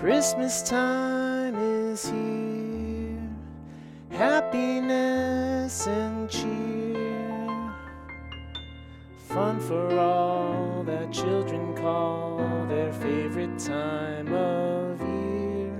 Christmas time is here, happiness and cheer, fun for all that children call their favorite time of year.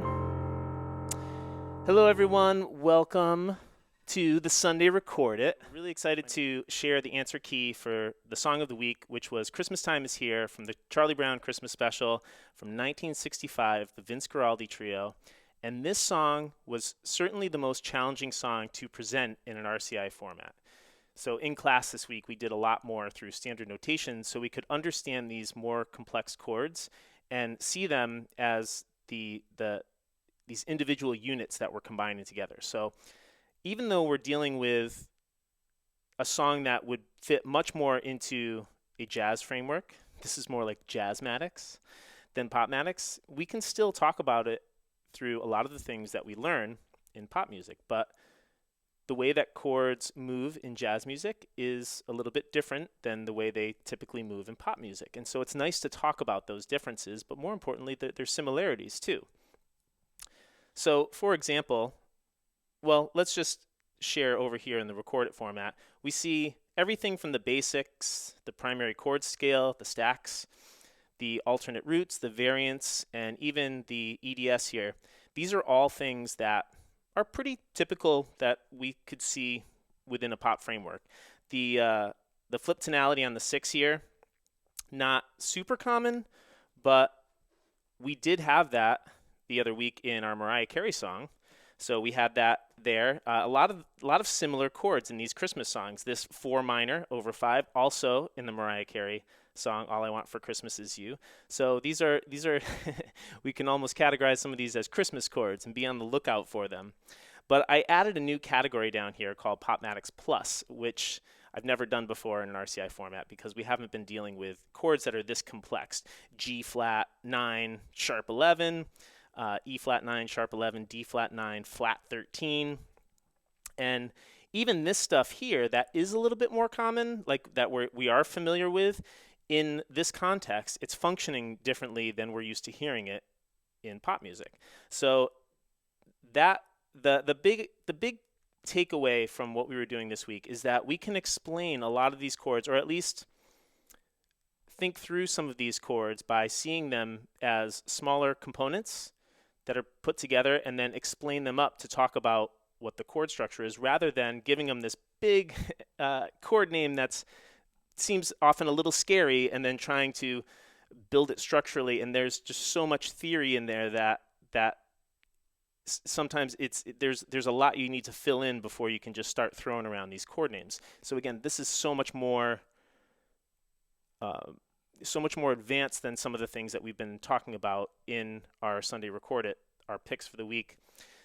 Hello everyone, welcome to the Sunday reCHORDit. Really excited to share the answer key for the song of the week, which was Christmas Time is Here from the Charlie Brown Christmas Special from 1965, the Vince Guaraldi Trio. And this song was certainly the most challenging song to present in an RCI format. So in class this week, we did a lot more through standard notation so we could understand these more complex chords and see them as these individual units that we're combining together. So even though we're dealing with a song that would fit much more into a jazz framework, this is more like jazzmatics than popmatics, we can still talk about it through a lot of the things that we learn in pop music. But the way that chords move in jazz music is a little bit different than the way they typically move in pop music. And so it's nice to talk about those differences, but more importantly, that there's similarities too. So for example, well, let's just share over here in the reCHORDit format. We see everything from the basics, the primary chord scale, the stacks, the alternate roots, the variants, and even the EDS here. These are all things that are pretty typical that we could see within a pop framework. The flip tonality on the 6 here, not super common, but we did have that the other week in our Mariah Carey song. So we had that there. A lot of similar chords in these Christmas songs. This 4 minor over 5, also in the Mariah Carey song, All I Want for Christmas Is You. So these are we can almost categorize some of these as Christmas chords and be on the lookout for them. But I added a new category down here called Popmatics Plus, which I've never done before in an RCI format because we haven't been dealing with chords that are this complex. G flat 9, sharp 11. E flat 9, sharp 11, D flat 9, flat 13. And even this stuff here that is a little bit more common, like that we are familiar with, in this context, it's functioning differently than we're used to hearing it in pop music. So that the big takeaway from what we were doing this week is that we can explain a lot of these chords, or at least think through some of these chords by seeing them as smaller components that are put together and then explain them up to talk about what the chord structure is, rather than giving them this big chord name that seems often a little scary and then trying to build it structurally. And there's just so much theory in there that sometimes there's a lot you need to fill in before you can just start throwing around these chord names. So again, this is so much more advanced than some of the things that we've been talking about in our Sunday reCHORDit, our picks for the week.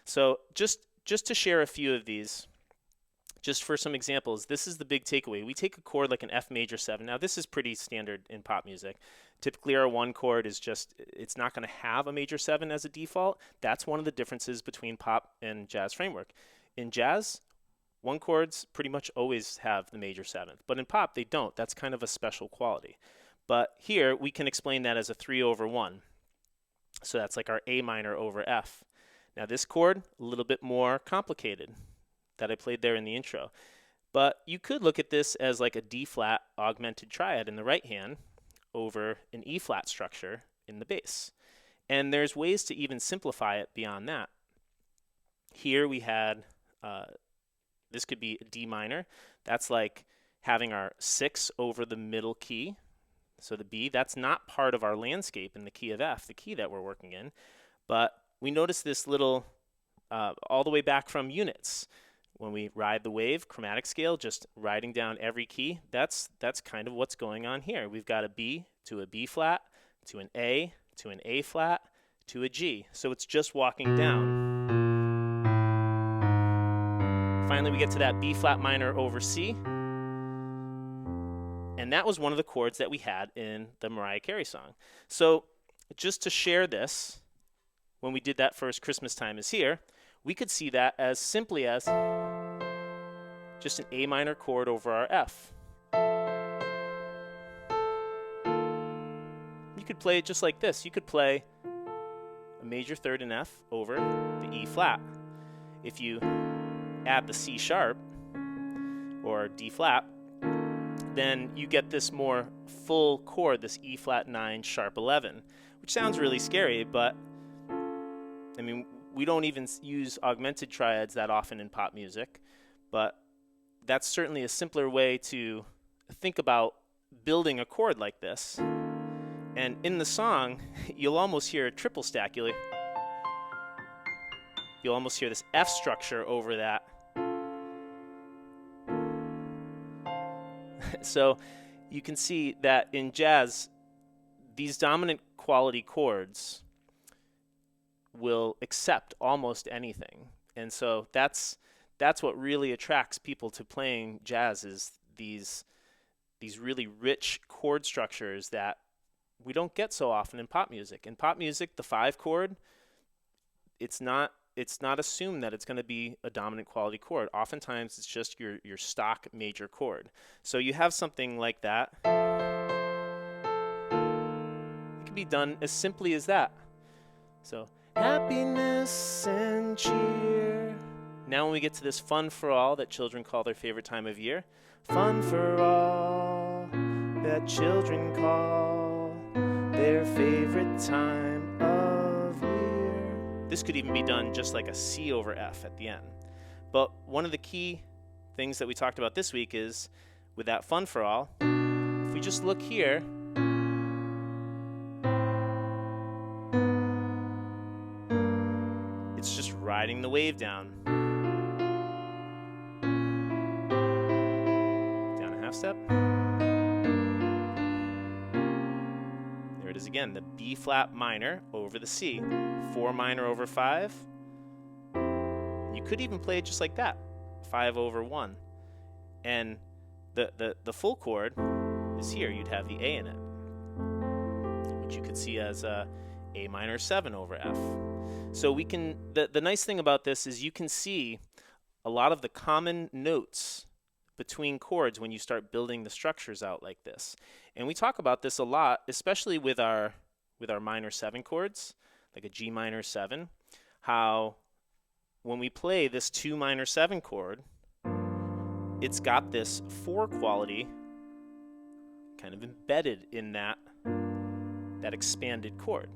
So just to share a few of these, just for some examples, this is the big takeaway. We take a chord like an F major 7. Now this is pretty standard in pop music. Typically our 1 chord is it's not going to have a major 7 as a default. That's one of the differences between pop and jazz framework. In jazz, 1 chords pretty much always have the major 7th, but in pop they don't. That's kind of a special quality. But here we can explain that as a 3 over 1. So that's like our A minor over F. Now this chord, a little bit more complicated that I played there in the intro. But you could look at this as like a D flat augmented triad in the right hand over an E flat structure in the bass. And there's ways to even simplify it beyond that. Here we had, this could be a D minor. That's like having our 6 over the middle key. So the B, that's not part of our landscape in the key of F, the key that we're working in. But we notice this little, all the way back from units. When we ride the wave, chromatic scale, just riding down every key, that's kind of what's going on here. We've got a B to a B flat, to an A flat, to a G. So it's just walking down. Finally, we get to that B flat minor over C. And that was one of the chords that we had in the Mariah Carey song. So just to share this, when we did that first Christmas Time is Here, we could see that as simply as just an A minor chord over our F. You could play it just like this. You could play a major third in F over the E flat. If you add the C sharp or D flat, then you get this more full chord, this E flat 9 sharp 11, which sounds really scary, but I mean, we don't even use augmented triads that often in pop music, but that's certainly a simpler way to think about building a chord like this. And in the song, you'll almost hear a triple stack. You'll almost hear this F structure over that. So you can see that in jazz, these dominant quality chords will accept almost anything. And so that's what really attracts people to playing jazz, is these really rich chord structures that we don't get so often in pop music. In pop music, the 5 chord, it's not assumed that it's going to be a dominant quality chord. Oftentimes, it's just your stock major chord. So you have something like that. It can be done as simply as that. So happiness and cheer. Now when we get to this fun for all that children call their favorite time of year, fun for all that children call their favorite time of year. This could even be done just like a C over F at the end. But one of the key things that we talked about this week is, with that fun for all, if we just look here, it's just riding the wave down. Down a half step. There it is again, the B flat minor over the C. 4 minor over 5. You could even play it just like that, 5 over 1. And the full chord is here. You'd have the A in it, which you could see as A minor 7 over F. So we can, the nice thing about this is you can see a lot of the common notes between chords when you start building the structures out like this. And we talk about this a lot, especially with our minor 7 chords, like a G minor 7, how when we play this 2 minor 7 chord, it's got this 4 quality kind of embedded in that expanded chord.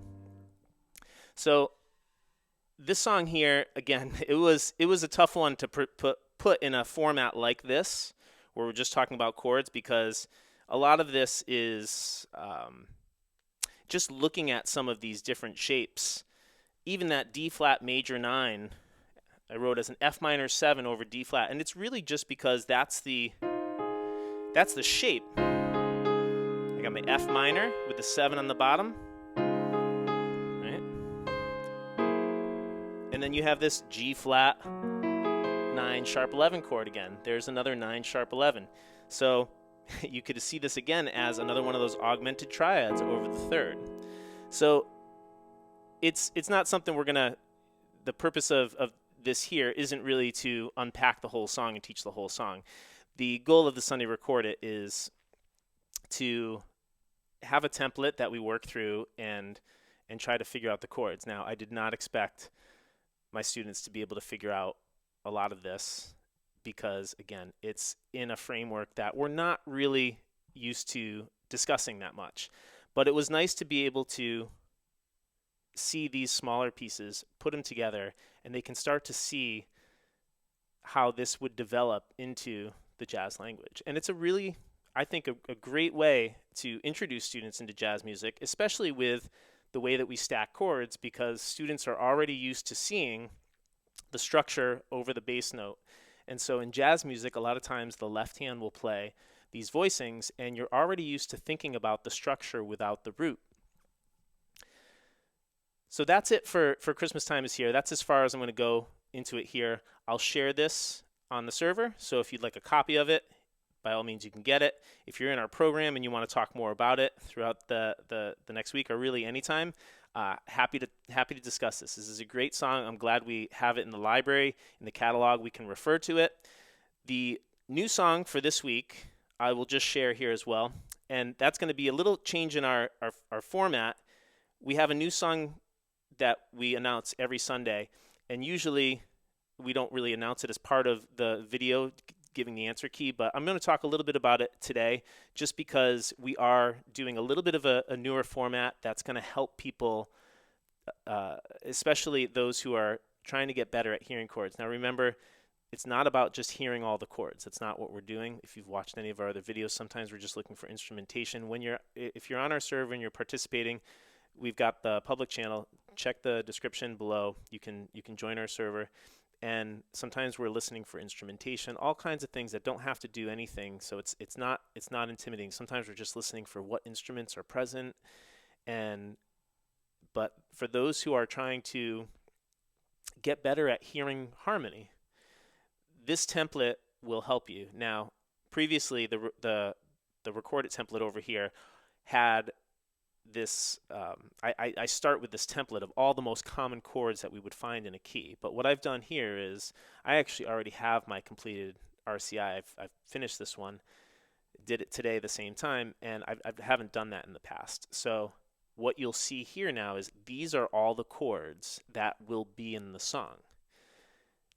So this song here, again, it was a tough one to put in a format like this, where we're just talking about chords, because a lot of this is just looking at some of these different shapes. Even that D flat major 9, I wrote as an F minor 7 over D flat, and it's really just because that's the shape. I got my F minor with the 7 on the bottom, right? And then you have this G flat 9 sharp 11 chord again. There's another 9 sharp 11. So you could see this again as another one of those augmented triads over the third. So it's not something we're gonna, the purpose of this here isn't really to unpack the whole song and teach the whole song. The goal of the Sunday Record It is to have a template that we work through and try to figure out the chords. Now, I did not expect my students to be able to figure out a lot of this, because again, it's in a framework that we're not really used to discussing that much. But it was nice to be able to see these smaller pieces, put them together, and they can start to see how this would develop into the jazz language. And it's a really, I think, a great way to introduce students into jazz music, especially with the way that we stack chords, because students are already used to seeing the structure over the bass note. And so in jazz music, a lot of times the left hand will play these voicings, and you're already used to thinking about the structure without the root. So that's it for Christmas Time is Here. That's as far as I'm going to go into it here. I'll share this on the server, so if you'd like a copy of it, by all means you can get it. If you're in our program and you want to talk more about it throughout the next week, or really anytime, happy to discuss this. This is a great song. I'm glad we have it in the library, in the catalog. We can refer to it. The new song for this week, I will just share here as well, and that's going to be a little change in our format. We have a new song that we announce every Sunday, and usually we don't really announce it as part of the video giving the answer key, but I'm going to talk a little bit about it today just because we are doing a little bit of a newer format that's going to help people, especially those who are trying to get better at hearing chords. Now remember, it's not about just hearing all the chords. That's not what we're doing. If you've watched any of our other videos, sometimes we're just looking for instrumentation. If you're on our server and you're participating, we've got the public channel. Check the description below. You can join our server. And sometimes we're listening for instrumentation, all kinds of things that don't have to do anything. So it's not intimidating. Sometimes we're just listening for what instruments are present. But for those who are trying to get better at hearing harmony, this template will help you. Now, previously the reCHORDit template over here had this, I start with this template of all the most common chords that we would find in a key. But what I've done here is I actually already have my completed RCI. I've finished this one, did it today the same time, and I haven't done that in the past. So what you'll see here now is these are all the chords that will be in the song.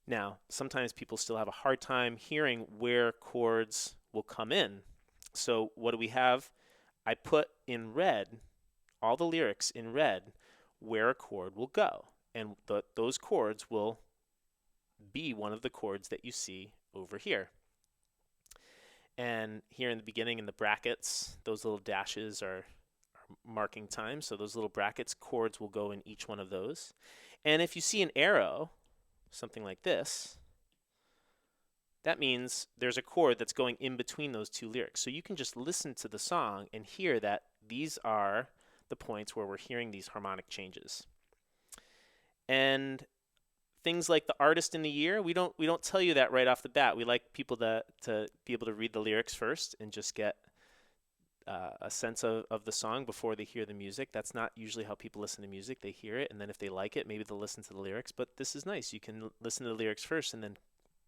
Now, sometimes people still have a hard time hearing where chords will come in. So what do we have? I put in red all the lyrics in red where a chord will go, and those chords will be one of the chords that you see over here. And here in the beginning in the brackets, those little dashes are marking time, so those little brackets, chords will go in each one of those. And if you see an arrow, something like this, that means there's a chord that's going in between those two lyrics. So you can just listen to the song and hear that these are the points where we're hearing these harmonic changes. And things like the artist in the year, we don't tell you that right off the bat. We like people to be able to read the lyrics first and just get a sense of the song before they hear the music. That's not usually how people listen to music. They hear it, and then if they like it, maybe they'll listen to the lyrics. But this is nice. You can listen to the lyrics first and then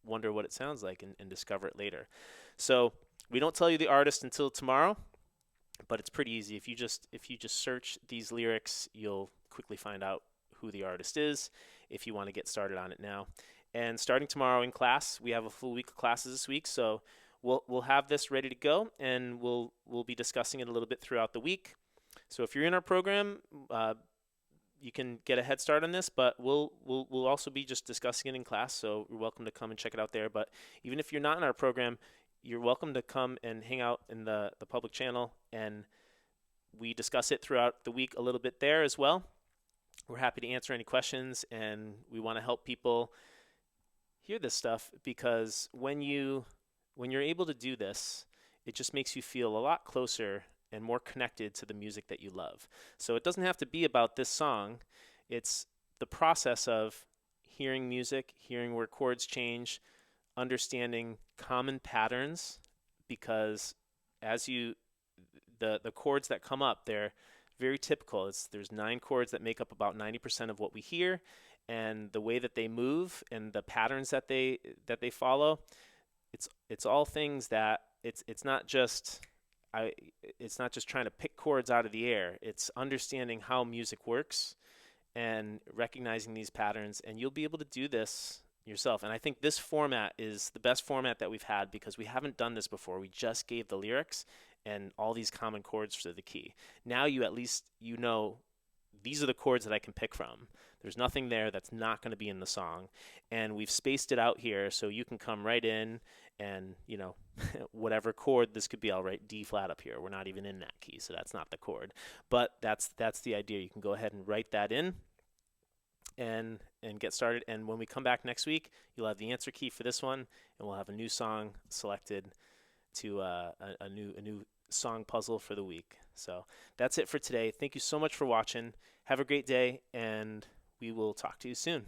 wonder what it sounds like and discover it later. So we don't tell you the artist until tomorrow, but it's pretty easy. If you just search these lyrics, you'll quickly find out who the artist is if you want to get started on it now. And starting tomorrow in class, we have a full week of classes this week, so we'll have this ready to go, and we'll be discussing it a little bit throughout the week. So if you're in our program, you can get a head start on this, but we'll also be just discussing it in class, so you're welcome to come and check it out there. But even if you're not in our program, you're welcome to come and hang out in the public channel, and we discuss it throughout the week a little bit there as well. We're happy to answer any questions, and we want to help people hear this stuff, because when you're able to do this, it just makes you feel a lot closer and more connected to the music that you love. So it doesn't have to be about this song. It's the process of hearing music, hearing where chords change, understanding common patterns, because the chords that come up, they're very typical. There's 9 chords that make up about 90% of what we hear, and the way that they move and the patterns that they follow, it's all things that it's not just trying to pick chords out of the air. It's understanding how music works and recognizing these patterns, and you'll be able to do this yourself. And I think this format is the best format that we've had, because we haven't done this before. We just gave the lyrics and all these common chords for the key. Now you at least these are the chords that I can pick from. There's nothing there that's not going to be in the song, and we've spaced it out here so you can come right in and, whatever chord this could be, I'll write D flat up here. We're not even in that key, so that's not the chord. But that's the idea. You can go ahead and write that in and get started. And when we come back next week, you'll have the answer key for this one, and we'll have a new song selected to a new song puzzle for the week. So that's it for today. Thank you so much for watching. Have a great day, and we will talk to you soon.